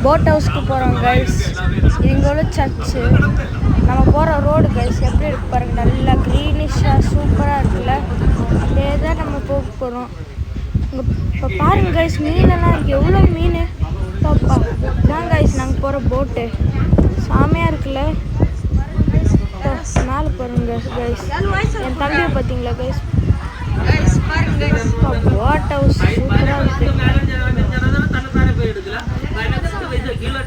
Boat ஹவுஸ்க்கு போகிறோம் guys. இங்கோட church. நம்ம போகிற ரோடு கைஸ் எப்படி இருக்கு பாருங்க. நல்லா க்ரீனிஷாக சூப்பராக இருக்குல்ல. அப்படியே தான் நம்ம போக போகிறோம். இங்கே இப்போ பாருங்க கைஸ், மீனெல்லாம் இருக்குது. எவ்வளோ மீன் பாப்பா. இதான் கைஸ் நாங்கள் போகிற போட்டு. சாமியாக இருக்குல்ல. மேலே போகிறோங்க கைஸ். என் தம்பியை பார்த்தீங்களா கைஸ். போட் ஹவுஸ் சூப்பராக இருக்குது.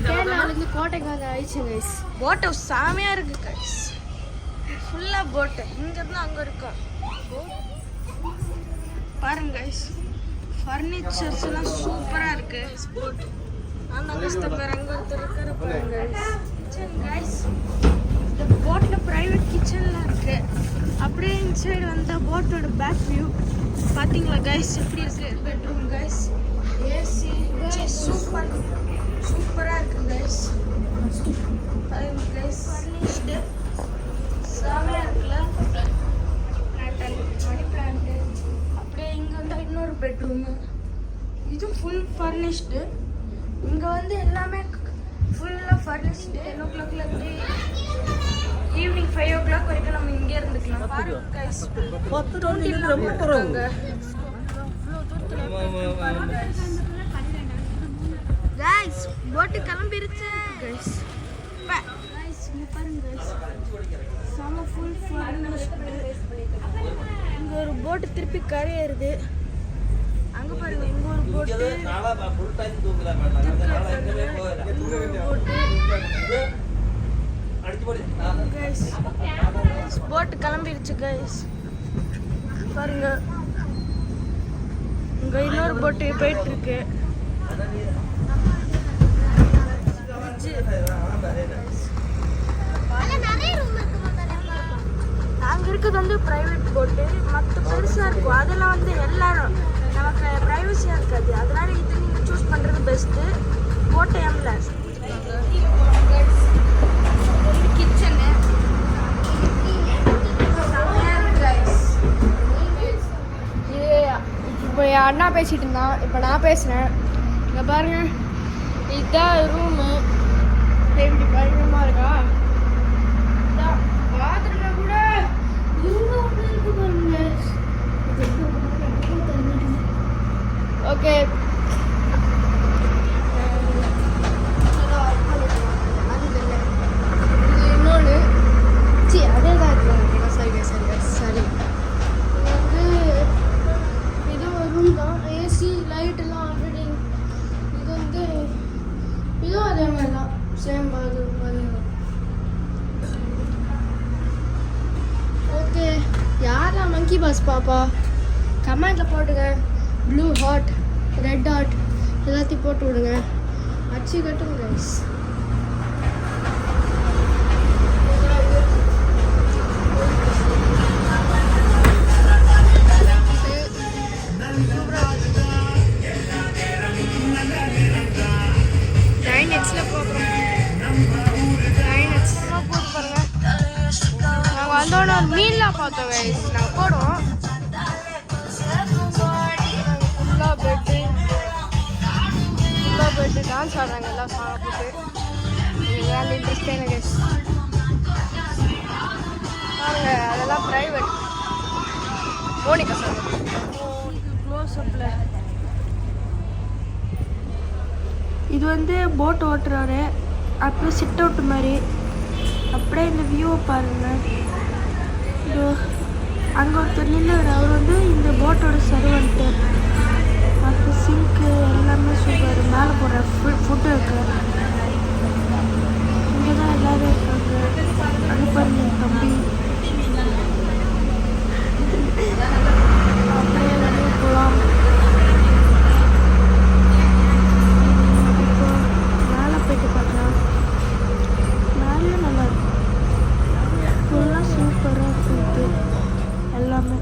கேரளாவிலேருந்து கோட்டைக்காக ஆயிடுச்சு கைஸ். போட் ஹவுஸ் சாமியாக இருக்குது கைஸ். ஃபுல்லாக போட்டு இங்கேருந்து அங்கே இருக்கும். பாருங்க கைஸ், ஃபர்னிச்சர்ஸ் எல்லாம் சூப்பராக இருக்குது. போட்டு அந்த கஷ்டப்பேர் அங்கே ஒருத்தர் இருக்கிற பாருங்க கிச்சன் கைஸ். இந்த போட்டில் ப்ரைவேட் கிச்சன்லாம் இருக்குது. அப்படியே இன்சைடு வந்தால் போட்டோட பேக் வியூ பார்த்தீங்களா கைஸ் எப்படி இருக்குது. பெட்ரூம் கைஸ், ஏசி சூப்பராக இருக்குது கைஸ். பாருங்க கைஸ், ஃபர்னிஷ்டு செமையாக இருக்குல்ல. Money plant. அப்படியே இங்கே வந்தால் இன்னொரு பெட்ரூமு. இது ஃபுல் ஃபர்னிஷ்டு. இங்கே வந்து எல்லாமே ஃபுல்லாக ஃபர்னிஷ்டு. 10 o'clockலேருந்து ஈவினிங் 5 o'clock வரைக்கும் நம்ம இங்கே இருந்துக்கலாம். பாருங்க கைஸ், 20 கிலோமீட்டர் கைஸ். போட்டு கிளம்பிருச்சு கைஸ். கைஸ் இங்கே பாருங்க கைஸ், செம ஃபுல் ஃபர்னிஷ்டு. இங்கே ஒரு போட்டு திருப்பி கரையேறுது. அங்கே பாருங்க, இங்கே ஒரு போட்டு. போட்டு கிளம்பிடுச்சு கைஸ். பாருங்க, இங்க இன்னொரு போட்டு போயிட்டு இருக்கு. நாங்க இருக்கிறது வந்து பிரைவேட் போட்டு. மற்ற பெருசா இருக்கும், அதெல்லாம் வந்து எல்லாரும் நமக்கு பிரைவசியா இருக்காது. அதனால இது நீங்க சூஸ் பண்றது பெஸ்ட். போட்டு எம்ல கிச்சனு இப்போ என் அண்ணா பேசிட்டு இருந்தான், இப்போ நான் பேசுகிறேன். இங்கே பாருங்க, இதுதான் ரூமு. எப்படி பயங்கரமா இருக்கா. பாத்ரூம் கூட இருக்கு பாருங்க. ஓகே, இன்னொன்று அதே தான் இருக்கு. சரி வந்து இது ஒரு ரூம் தான். ஏசி லைட்டெல்லாம் ஆல்ரெடி. இது வந்து இதுவும் அதே மாதிரி தான், சேம் பாத்ரூம். ஓகே, யாரெல்லாம் மங்கி பாஸ் பாப்பா கமெண்ட்டில் போட்டுங்க. ப்ளூ ஹாட், ரெட் ஹாட் எல்லாத்தையும் போட்டு விடுங்க. அச்சு கட்டுங்க கைஸ். வந்தோட மீன்லாம் பார்த்தோம் கைஸ். நாங்கள் போடுவோம். ஃபுல்லாக போய்ட்டு டான்ஸ் ஆடுறாங்க எல்லாம் சாங்க போட்டு. வேலை இன்ட்ரெஸ்டான கைஸ். பாருங்க, அதெல்லாம் ப்ரைவேட். மோனிகா சார் க்ளோஸ் அப்பில். இது வந்து போட் ஓட்டுறாரு. அப்புறம் சிட் அவுட் மாதிரி. அப்படியே இந்த வியூவை பாருங்கள். அங்கே ஒருத்தர் நின்று, அவர் வந்து இந்த போட்டோட சர்வன்ட்டு. அப்புறம் சிங்க்கு எல்லாமே சூப்பர். மேலே போடுற ஃபுட்டு இருக்கு. இங்கே தான் எல்லோரும் இருக்காங்க. அனுப்பாருங்க என் தம்பி. அப்படியே வெளியே போகலாம். இப்போ மேலே போயிட்டு பார்க்கலாம். மேலே நல்லா இருக்கும். ஃபுல்லாக சூப்பராக இருக்குது எல்லாமே.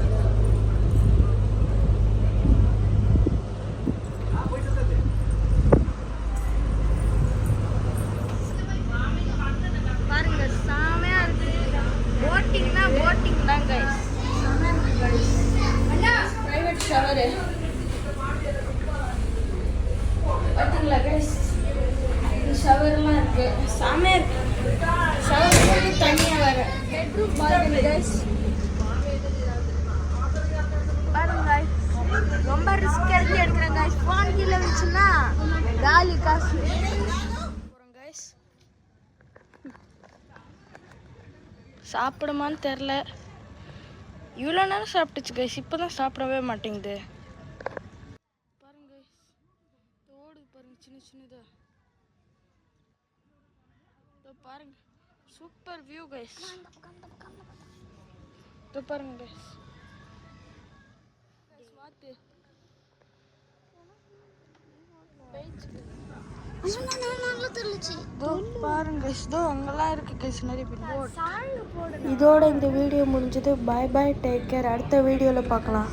இருக்கு செமையா இருக்கு ஷவர் தனியாக வர பெட்ரூம் பாருங்க கைஸ் பாருங்க guys. ரொம்ப ரிஸ்க் எடுக்கிறேன் கைஸ் ஃபோன் கீழே வச்சுன்னா காலி காசு போகிறோம் கைஸ் சாப்பிடுமான்னு தெரில இவ்வளோ நேரம் சாப்பிட்டுச்சு கைஸ் இப்போ தான் சாப்பிடவே மாட்டேங்குது பாருங்க கைஸ் ஓடுது பாருங்க சின்ன சின்னதா பாருங்க சூப்பர் வியூ கைஸ் பாருங்க கைஸ் வாத்து பாருங்க இதோ அங்கெல்லாம் இருக்கு கைஸ் நிறைய பேர் இதோட இந்த வீடியோ முடிஞ்சது. Bye bye, take care. அடுத்த வீடியோவில் பார்க்கலாம்.